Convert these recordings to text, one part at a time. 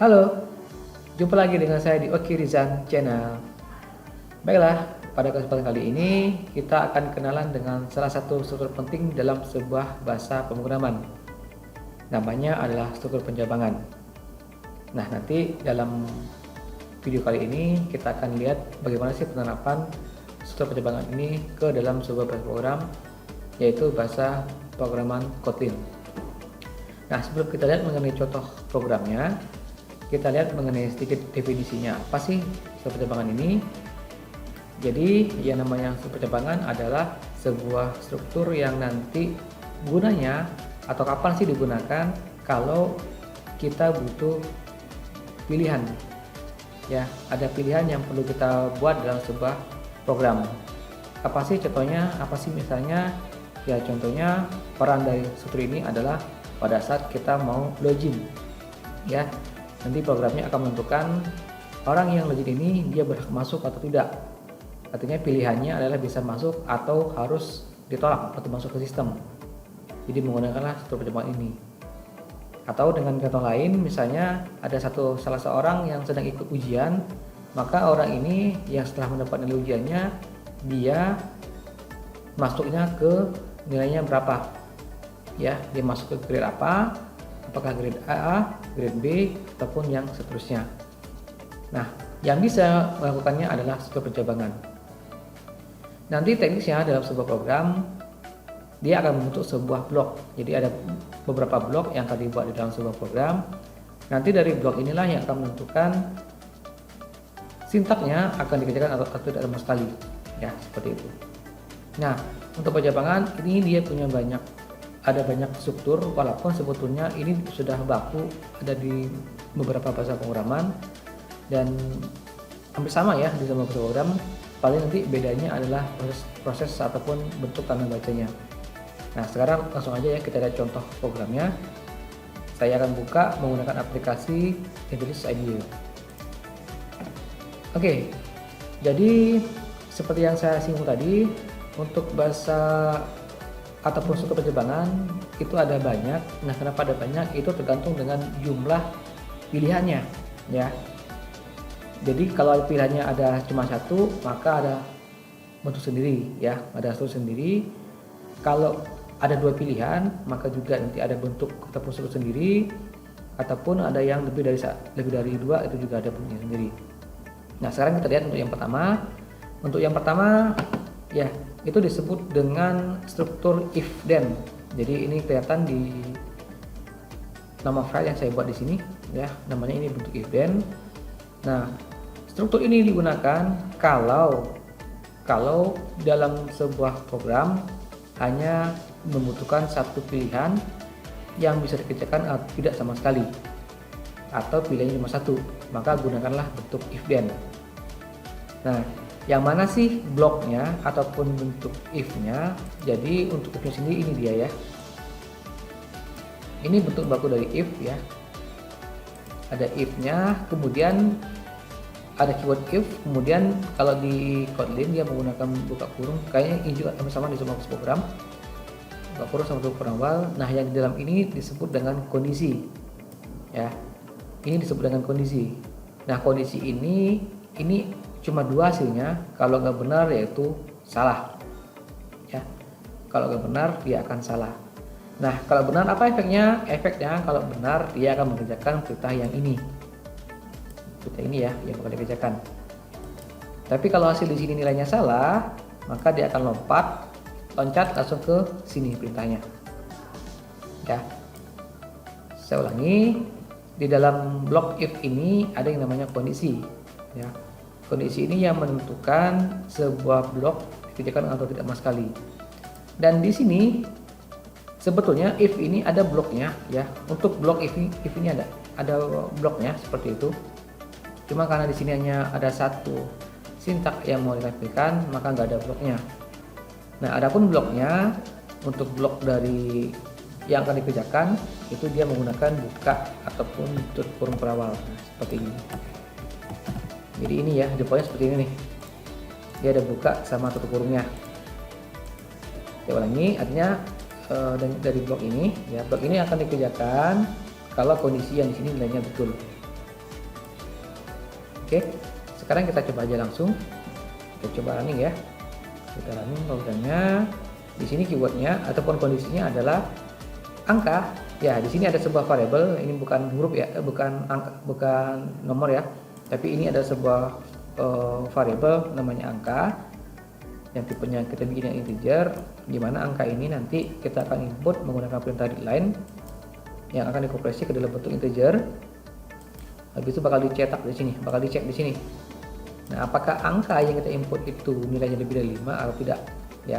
Halo, jumpa lagi dengan saya di Oki Rizan Channel. Baiklah, pada kesempatan kali ini kita akan kenalan dengan salah satu struktur penting dalam sebuah bahasa pemrograman. Namanya adalah struktur penjabangan. Nah, nanti dalam video kali ini kita akan lihat bagaimana sih penerapan struktur penjabangan ini ke dalam sebuah bahasa program, yaitu bahasa pemrograman Kotlin. Nah, sebelum kita lihat mengenai contoh programnya, kita lihat mengenai sedikit definisinya. Apa sih struktur penjabangan ini? Jadi yang namanya struktur penjabangan adalah sebuah struktur yang nanti gunanya atau kapan sih digunakan kalau kita butuh pilihan. Ya, ada pilihan yang perlu kita buat dalam sebuah program. Apa sih contohnya? Apa sih misalnya? Ya, contohnya peran dari struktur ini adalah pada saat kita mau login. Ya, nanti programnya akan menentukan orang yang login ini dia berhak masuk atau tidak. Artinya pilihannya adalah bisa masuk atau harus ditolak atau masuk ke sistem. Jadi menggunakanlah struktur penjabangan ini. Atau dengan contoh lain, misalnya ada salah seorang yang sedang ikut ujian, maka orang ini yang setelah mendapat nilai ujiannya, dia masuknya ke nilainya berapa. Ya, dia masuk ke grade apa? Apakah grade A, grade B, ataupun yang seterusnya. Nah, yang bisa melakukannya adalah struktur penjabangan. Nanti teknisnya dalam sebuah program, dia akan membentuk sebuah blok. Jadi ada beberapa blok yang akan dibuat di dalam sebuah program. Nanti dari blok inilah yang akan menentukan sintaknya akan dikerjakan atau tidak sama sekali. Ya, seperti itu. Nah, untuk penjabangan ini dia punya ada banyak struktur, walaupun sebetulnya ini sudah baku ada di beberapa bahasa pemrograman dan hampir sama ya di semua bahasa program. Paling nanti bedanya adalah proses ataupun bentuk tanda bacanya. Nah, sekarang langsung aja ya kita lihat contoh programnya. Saya akan buka menggunakan aplikasi Intellis IDEA. Oke, jadi seperti yang saya singgung tadi, untuk bahasa ataupun struktur penjabangan itu ada banyak. Nah, kenapa ada banyak? Itu tergantung dengan jumlah pilihannya, ya. Jadi kalau pilihannya ada cuma satu, maka ada bentuk sendiri, ya. Ada struktur sendiri. Kalau ada dua pilihan, maka juga nanti ada bentuk ataupun struktur sendiri. Ataupun ada yang lebih dari dua, itu juga ada bentuknya sendiri. Nah, sekarang kita lihat untuk yang pertama. Untuk yang pertama, ya, itu disebut dengan struktur if then. Jadi ini kelihatan di nama file yang saya buat di sini, ya, namanya ini bentuk if then. Nah, struktur ini digunakan kalau dalam sebuah program hanya membutuhkan satu pilihan yang bisa dikerjakan atau tidak sama sekali, atau pilihannya cuma satu, maka gunakanlah bentuk if then. Nah, yang mana sih bloknya ataupun bentuk if-nya? Jadi untuk if-nya sendiri ini dia ya. Ini bentuk baku dari if ya. Ada if-nya, kemudian ada keyword if, kemudian kalau di Kotlin dia menggunakan buka kurung. Kayaknya ini juga sama di semua program. Buka kurung sama tutup kurung awal. Nah, yang di dalam ini disebut dengan kondisi. Ya. Ini disebut dengan kondisi. Nah, kondisi ini cuma dua hasilnya. Kalau nggak benar yaitu salah, ya. Kalau nggak benar dia akan salah. Nah, kalau benar apa efeknya? Efeknya kalau benar dia akan mengerjakan perintah yang ini, perintah ini ya yang bakal dikerjakan. Tapi kalau hasil di sini nilainya salah, maka dia akan loncat langsung ke sini perintahnya, ya. Saya ulangi, di dalam blok if ini ada yang namanya kondisi, ya. Kondisi ini yang menentukan sebuah blok dikerjakan atau tidak sama sekali. Dan di sini sebetulnya if ini ada bloknya, ya. Untuk blok if ini ada bloknya seperti itu. Cuma karena di sini hanya ada satu sintak yang mau ditampilkan, maka nggak ada bloknya. Nah, adapun bloknya untuk blok dari yang akan dikerjakan itu dia menggunakan buka ataupun tutup kurung perawal, seperti ini. Jadi ini ya, defaultnya seperti ini nih. Dia ada buka sama tutup kurungnya. Saya ulangi, artinya dari blok ini, ya, blok ini akan dikerjakan kalau kondisi yang di sini nilainya betul. Oke, sekarang kita coba aja langsung. Kita coba running ya. Kita running programnya. Di sini keywordnya ataupun kondisinya adalah angka. Ya, di sini ada sebuah variabel. Ini bukan huruf ya, bukan angka, bukan nomor ya. Tapi ini ada sebuah variabel namanya angka. Yang tipenya kita bikin yang integer, di mana angka ini nanti kita akan input menggunakan perintah readline yang akan dikompresi ke dalam bentuk integer. Habis itu bakal dicetak di sini, bakal dicek di sini. Nah, apakah angka yang kita input itu nilainya lebih dari 5 atau tidak ya?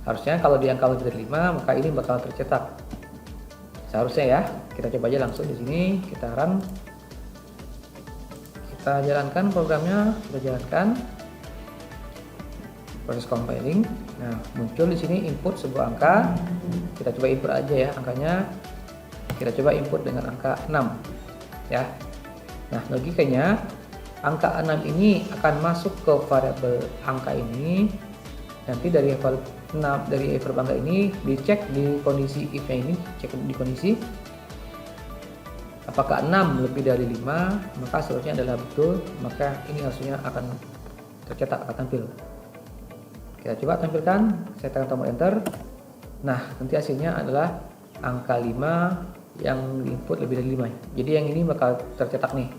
Harusnya kalau di angka lebih dari 5, maka ini bakal tercetak. Seharusnya ya. Kita coba aja langsung di sini, kita run. Kita jalankan programnya, kita jalankan. Proses compiling. Nah, muncul di sini input sebuah angka. Kita coba input aja ya angkanya. Kita coba input dengan angka 6 ya. Nah, logikanya angka 6 ini akan masuk ke variabel angka ini. Nanti dari variabel angka ini dicek di kondisi if-nya ini, cek di kondisi apakah 6 lebih dari 5, maka seharusnya adalah betul, maka ini harusnya akan tercetak, akan tampil. Kita coba tampilkan, saya tekan tombol enter. Nah, nanti hasilnya adalah angka 5 yang input lebih dari 5. Jadi yang ini bakal tercetak nih.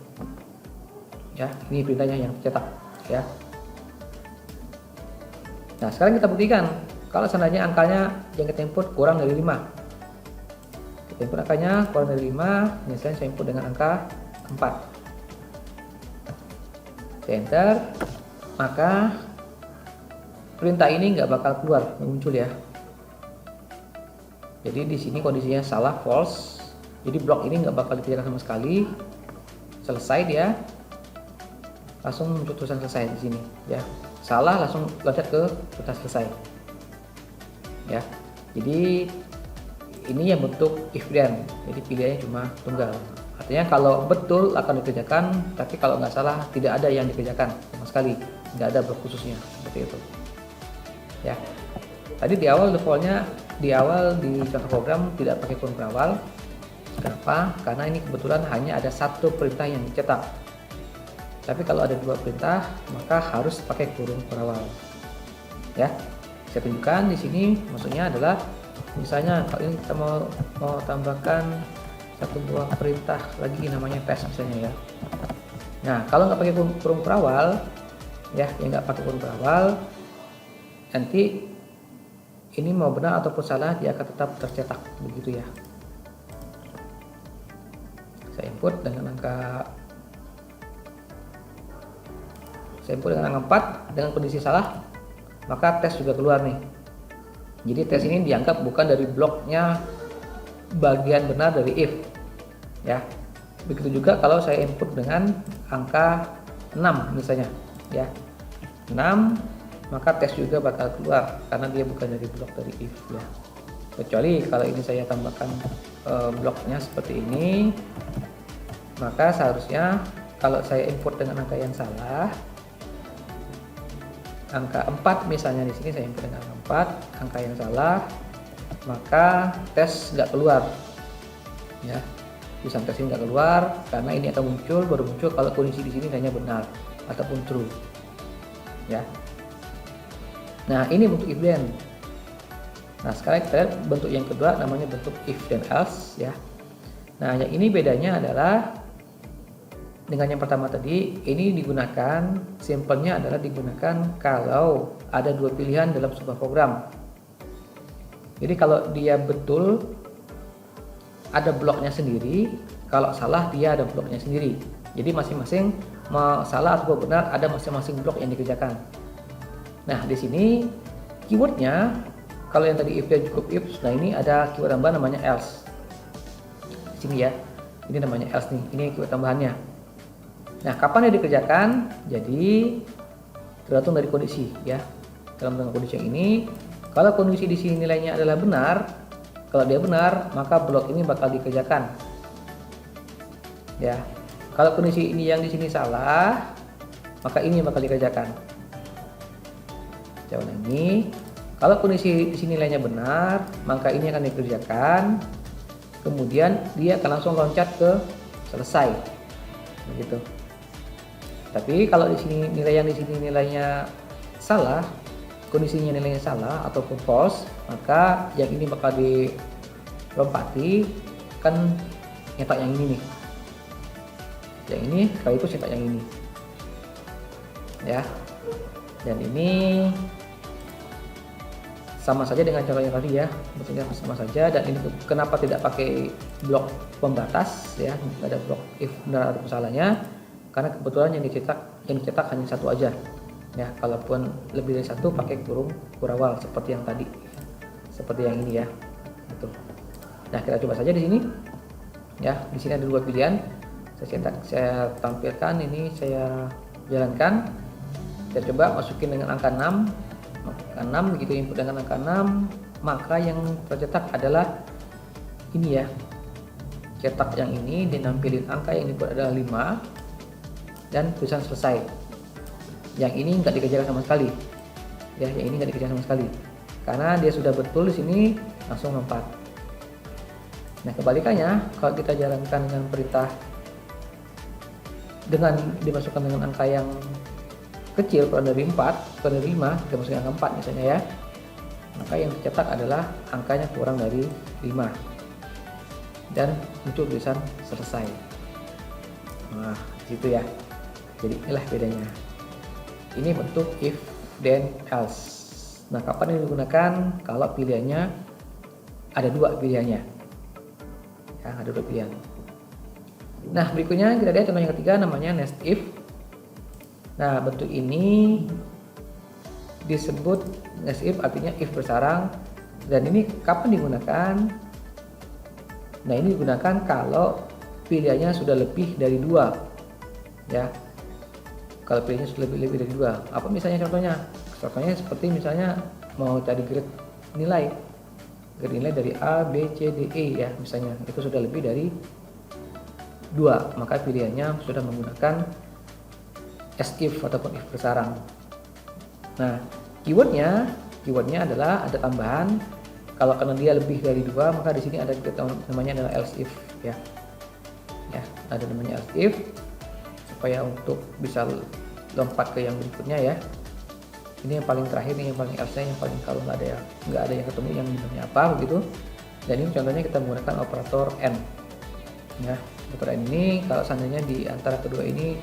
Ya, ini perintahnya yang tercetak ya. Nah, sekarang kita buktikan kalau seandainya angkanya yang kita input kurang dari 5. Kita input angkanya kurang dari 5, misalnya saya input dengan angka 4. Saya enter, maka perintah ini nggak bakal keluar, muncul ya. Jadi di sini kondisinya salah, false. Jadi blok ini nggak bakal dikerjakan sama sekali. Selesai dia, langsung muncul tulisan selesai di sini ya. Salah langsung loncat ke perintah selesai. Ya. Jadi ini yang bentuk if then. Jadi pilihannya cuma tunggal. Artinya kalau betul akan dikerjakan, tapi kalau nggak salah tidak ada yang dikerjakan sama sekali. Nggak ada blok khususnya seperti itu. Ya, tadi di awal defaultnya di contoh program tidak pakai kurung berawal. Kenapa? Karena ini kebetulan hanya ada satu perintah yang dicetak. Tapi kalau ada dua perintah, maka harus pakai kurung berawal. Ya, saya tunjukkan di sini. Maksudnya adalah, misalnya kalau ini kita mau tambahkan satu buah perintah lagi namanya test misalnya ya. Nah, kalau nggak pakai kurung berawal, ya, yang nggak pakai kurung berawal, nanti ini mau benar ataupun salah dia akan tetap tercetak begitu ya. Saya input dengan angka 4 dengan kondisi salah, maka tes juga keluar nih. Jadi tes ini dianggap bukan dari bloknya bagian benar dari if ya. Begitu juga kalau saya input dengan angka 6 misalnya ya, 6, maka tes juga bakal keluar karena dia bukan dari blok dari if ya. Kecuali kalau ini saya tambahkan bloknya seperti ini, maka seharusnya kalau saya input dengan angka yang salah, angka 4 misalnya, di sini saya input dengan angka 4, angka yang salah, maka tes nggak keluar ya. Tulisan tes ini nggak keluar karena ini akan muncul, baru muncul kalau kondisi di sini hanya benar ataupun true ya. Nah, ini bentuk if then. Nah, sekarang kita lihat bentuk yang kedua, namanya bentuk if then else ya. Nah, yang ini bedanya adalah dengan yang pertama tadi, ini digunakan, simpelnya adalah digunakan kalau ada dua pilihan dalam sebuah program. Jadi kalau dia betul ada bloknya sendiri, kalau salah dia ada bloknya sendiri. Jadi masing-masing mau salah atau benar ada masing-masing blok yang dikerjakan. Nah, di sini keywordnya, kalau yang tadi if dan cukup if, nah ini ada keyword tambahan namanya else. Di sini ya, ini namanya else nih, ini keyword tambahannya. Nah, kapan dia dikerjakan? Jadi tergantung dari kondisi ya. Dalam kondisi yang ini, kalau kondisi di sini nilainya adalah benar, kalau dia benar, maka blok ini bakal dikerjakan. Ya. Kalau kondisi ini yang di sini salah, maka ini bakal dikerjakan. Coba ini, kalau kondisi di sini nilainya benar, maka ini akan dikerjakan. Kemudian dia akan langsung loncat ke selesai. Begitu. Tapi kalau di sini nilainya salah, kondisinya nilainya salah ataupun false, maka yang ini bakal dilompati kan nyetak yang ini nih. Yang ini sekaligus nyetak yang ini. Ya. Dan ini sama saja dengan contoh yang tadi ya, maksudnya sama saja. Dan ini kenapa tidak pakai blok pembatas ya, nggak ada blok if benar atau salahnya, karena kebetulan yang dicetak hanya satu aja ya. Kalaupun lebih dari satu pakai kurung kurawal seperti yang tadi, seperti yang ini ya. Gitu. Nah, kita coba saja di sini ya. Di sini ada dua pilihan, saya tampilkan, ini saya jalankan. Kita coba masukin dengan angka 6. Angka 6 begitu, input dengan angka 6, maka yang tercetak adalah ini ya. Cetak yang ini dinampilin angka yang input adalah 5 dan tulisan selesai. Yang ini nggak dikejar sama sekali. Ya, yang ini nggak dikejar sama sekali. Karena dia sudah betul di sini langsung lompat. Nah, kebalikannya kalau kita jalankan dengan perintah dengan dimasukkan dengan angka yang kecil, kurang dari 4, kurang dari 5, kita masukkan angka 4 misalnya ya, maka yang tercetak adalah angkanya kurang dari 5 dan muncul tulisan selesai. Nah, gitu ya. Jadi inilah bedanya. Ini bentuk if then else. Nah, kapan ini digunakan? Kalau pilihannya ada dua pilihannya. Ya, ada dua pilihan. Nah, berikutnya kita lihat contoh yang ketiga, namanya nest if. Nah, bentuk ini disebut nest if, artinya if bersarang. Dan ini kapan digunakan? Nah, ini digunakan kalau pilihannya sudah lebih dari 2 ya. Kalau pilihannya sudah lebih dari 2. Apa misalnya contohnya? Contohnya seperti misalnya mau cari grade nilai dari A, B, C, D, E ya, misalnya itu sudah lebih dari 2, maka pilihannya sudah menggunakan as if ataupun if bersarang. Nah, keywordnya adalah ada tambahan. Kalau karena dia lebih dari 2, maka di sini ada namanya adalah else if ya. Ya, ada namanya else if supaya untuk bisa lompat ke yang berikutnya ya. Ini yang paling terakhir nih, yang paling else, yang paling kalau nggak ada yang ketemu yang benarnya apa begitu. Dan ini contohnya kita menggunakan operator and. Ya, operator and ini kalau seandainya di antara kedua ini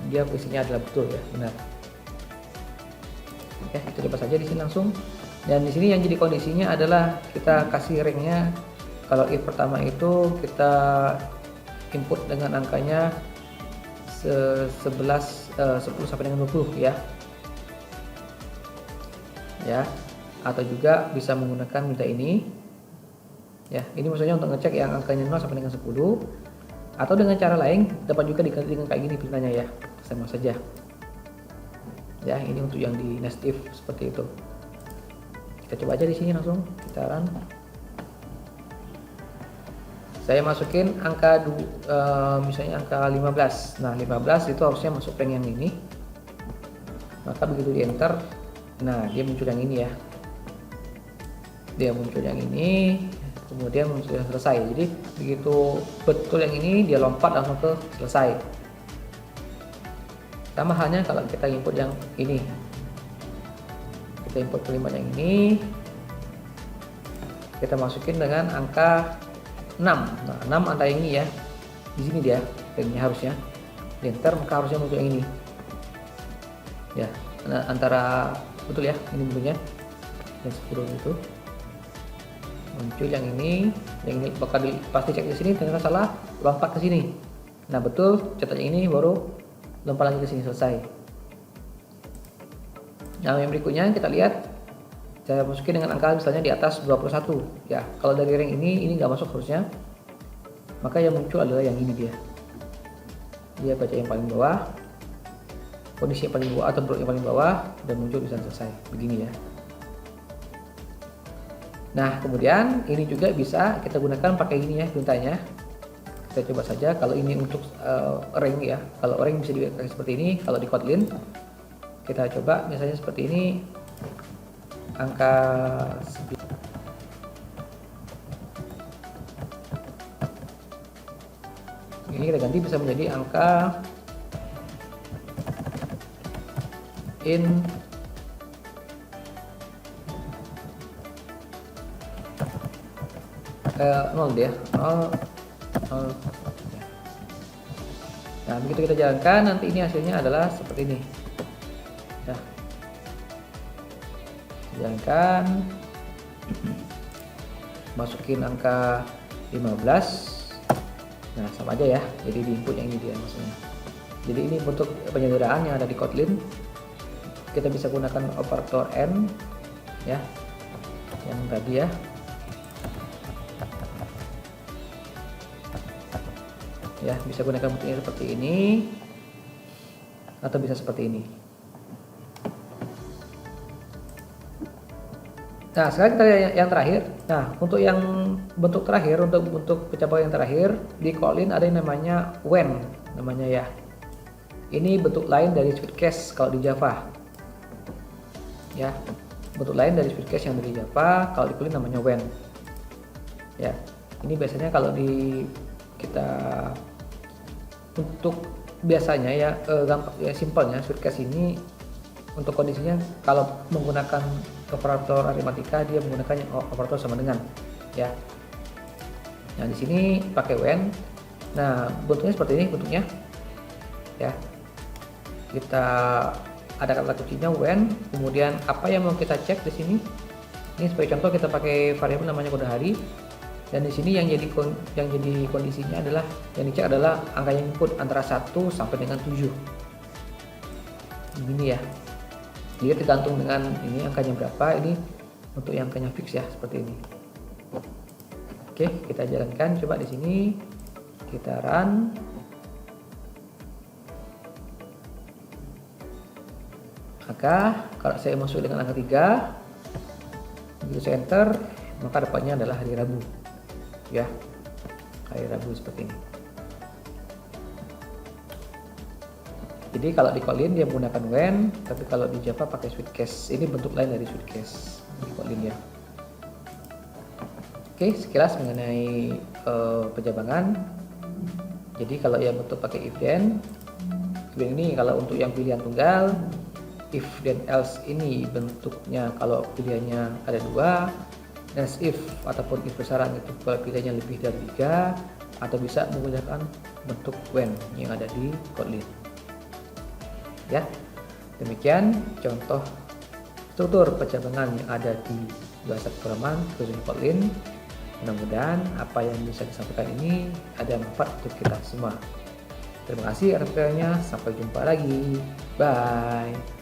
dia posisinya adalah betul ya, benar. Ya, kita coba saja di sini langsung. Dan di sini yang jadi kondisinya adalah kita kasih ranknya. Kalau if pertama itu kita input dengan angkanya 10 sampai dengan 20 ya. Ya, atau juga bisa menggunakan minta ini. Ya, ini maksudnya untuk ngecek yang angkanya 0 sampai dengan 10. Atau dengan cara lain dapat juga diganti dengan kayak gini perintahnya ya, sama saja. Ya, ini untuk yang di nest if seperti itu. Kita coba aja di sini langsung kita run. Saya masukin angka misalnya angka 15. Nah, 15 itu harusnya masuk rank yang ini. Maka begitu di enter, nah dia muncul yang ini ya. Dia muncul yang ini, kemudian muncul yang selesai. Jadi begitu betul yang ini, dia lompat langsung ke selesai. Sama halnya kalau kita input yang ini, kita input kalimat yang ini, kita masukin dengan angka 6. Nah, 6 antara ini ya, di sini dia ringnya harusnya di enter, maka harusnya muncul yang ini ya. Nah, antara betul ya, ini bentuknya dan 10 itu muncul yang ini bakal pasti cek di sini, ternyata salah, lompat ke sini. Nah, betul, cetak yang ini baru lompat lagi ke sini, selesai. Nah, yang berikutnya kita lihat, saya masukin dengan angka misalnya di atas 21 ya. Kalau dari rank ini nggak masuk harusnya, maka yang muncul adalah yang ini dia baca yang paling bawah, kondisi yang paling bawah atau blok yang paling bawah, dan muncul tulisan selesai begini ya. Nah, kemudian ini juga bisa kita gunakan pakai ini ya perintahnya. Kita coba saja kalau ini untuk rank ya. Kalau rank bisa dipakai seperti ini. Kalau di Kotlin kita coba misalnya seperti ini, angka 9. Ini kita ganti bisa menjadi angka in nol dia, nol. Nah, begitu kita jalankan, nanti ini hasilnya adalah seperti ini. Ya. Jalankan, masukin angka 15. Nah, sama aja ya. Jadi di input yang ini dia maksudnya. Jadi ini bentuk penyederhanaan yang ada di Kotlin. Kita bisa gunakan operator AND ya, yang tadi ya. Ya, bisa gunakan bentuknya seperti ini atau bisa seperti ini. Nah, sekarang kita yang terakhir. Nah, untuk yang bentuk terakhir, untuk bentuk pencapaian yang terakhir di Kotlin ada yang namanya when namanya ya. Ini bentuk lain dari switch case kalau di Java. Ya, bentuk lain dari switch case yang dari Java, kalau di Kotlin namanya when. Ya, ini biasanya kalau di kita untuk biasanya ya gampang ya, simpelnya switch case ini untuk kondisinya kalau menggunakan operator aritmatika dia menggunakan operator sama dengan ya. Nah, di sini pakai when. Nah, bentuknya seperti ini bentuknya ya. Kita ada kata kuncinya when, kemudian apa yang mau kita cek di sini. Ini sebagai contoh kita pakai variabel namanya kode hari. Dan di sini yang jadi kondisinya adalah yang dicek adalah angka yang input antara 1 sampai dengan 7. Begini ya. Jadi tergantung dengan ini angkanya berapa, ini untuk yang angkanya fix ya, seperti ini. Oke, kita jalankan coba di sini. Kita run. Maka kalau saya masuk dengan angka 3, begitu saya enter, maka depannya adalah hari Rabu. Ya, hari Rabu seperti ini. Jadi kalau di Kotlin dia menggunakan when, tapi kalau di Java pakai switch case. Ini bentuk lain dari switch case di Kotlin ya. Oke, sekilas mengenai penjabangan. Jadi kalau yang bentuk pakai if then ini kalau untuk yang pilihan tunggal, if then else ini bentuknya kalau pilihannya ada 2. Else if ataupun if besaran itu kalau pilihannya lebih dari 3, atau bisa menggunakan bentuk when yang ada di Kotlin. Ya, demikian contoh struktur pencabangan yang ada di bahasa pemrograman khususnya Kotlin. Mudah-mudahan apa yang bisa disampaikan ini ada manfaat untuk kita semua. Terima kasih atas perhatiannya, sampai jumpa lagi. Bye.